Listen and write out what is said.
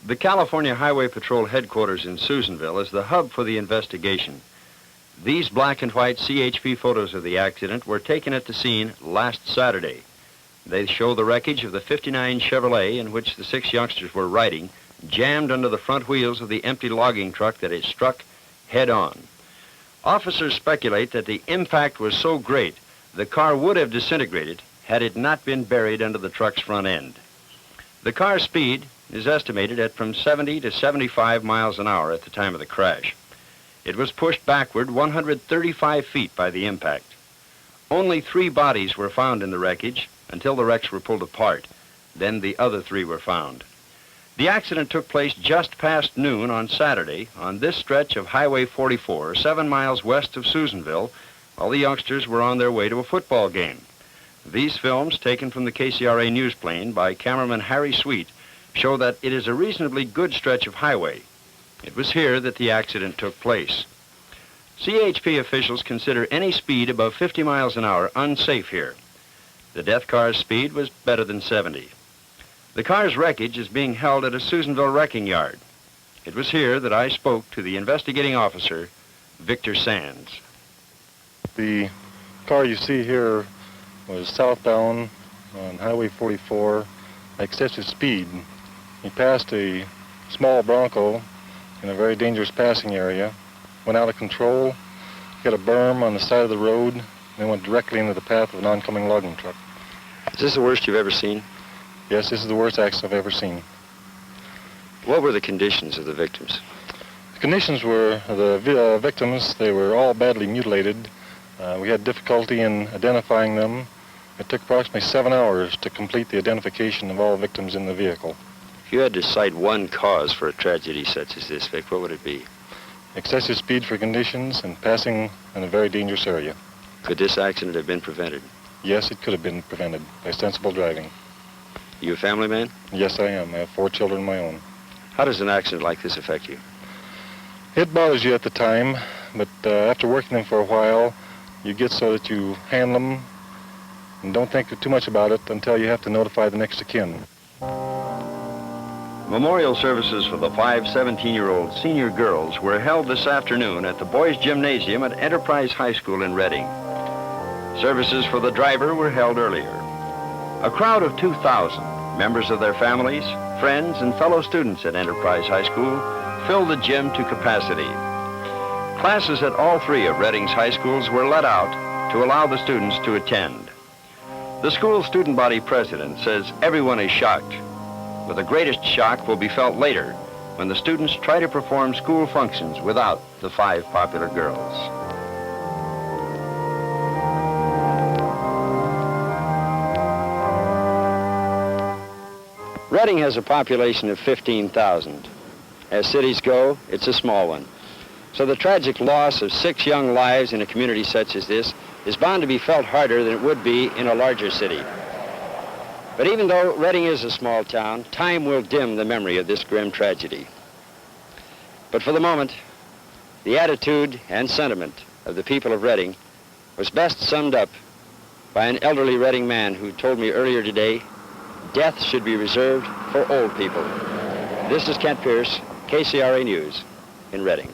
The California Highway Patrol headquarters in Susanville is the hub for the investigation. These black and white CHP photos of the accident were taken at the scene last Saturday. They show the wreckage of the '59 Chevrolet in which the 6 youngsters were riding, jammed under the front wheels of the empty logging truck that it struck head-on. Officers speculate that the impact was so great the car would have disintegrated had it not been buried under the truck's front end. The car's speed is estimated at from 70 to 75 miles an hour at the time of the crash. It was pushed backward 135 feet by the impact. Only 3 bodies were found in the wreckage until the wrecks were pulled apart. Then the other 3 were found. The accident took place just past noon on Saturday on this stretch of Highway 44, 7 miles west of Susanville, while the youngsters were on their way to a football game. These films, taken from the KCRA newsplane by cameraman Harry Sweet, show that it is a reasonably good stretch of highway. It was here that the accident took place. CHP officials consider any speed above 50 miles an hour unsafe here. The death car's speed was better than 70. The car's wreckage is being held at a Susanville wrecking yard. It was here that I spoke to the investigating officer, Victor Sands. The car you see here was southbound on Highway 44 at excessive speed. He passed a small Bronco in a very dangerous passing area, went out of control, hit a berm on the side of the road, and then went directly into the path of an oncoming logging truck. Is this the worst you've ever seen? Yes, this is the worst accident I've ever seen. What were the conditions of the victims? The conditions were the victims, they were all badly mutilated. We had difficulty in identifying them. It took approximately 7 hours to complete the identification of all victims in the vehicle. If you had to cite one cause for a tragedy such as this, Vic, what would it be? Excessive speed for conditions and passing in a very dangerous area. Could this accident have been prevented? Yes, it could have been prevented by sensible driving. You a family man? Yes, I am. I have 4 children of my own. How does an accident like this affect you? It bothers you at the time, but after working them for a while, you get so that you handle them and don't think too much about it until you have to notify the next of kin. Memorial services for the 5 17-year-old senior girls were held this afternoon at the Boys Gymnasium at Enterprise High School in Redding. Services for the driver were held earlier. A crowd of 2,000, members of their families, friends, and fellow students at Enterprise High School filled the gym to capacity. Classes at all 3 of Redding's high schools were let out to allow the students to attend. The school student body president says everyone is shocked, but the greatest shock will be felt later when the students try to perform school functions without the 5 popular girls. Redding has a population of 15,000. As cities go, it's a small one. So the tragic loss of 6 young lives in a community such as this is bound to be felt harder than it would be in a larger city. But even though Redding is a small town, time will dim the memory of this grim tragedy. But for the moment, the attitude and sentiment of the people of Redding was best summed up by an elderly Redding man who told me earlier today, death should be reserved for old people. This is Kent Pierce, KCRA News in Redding.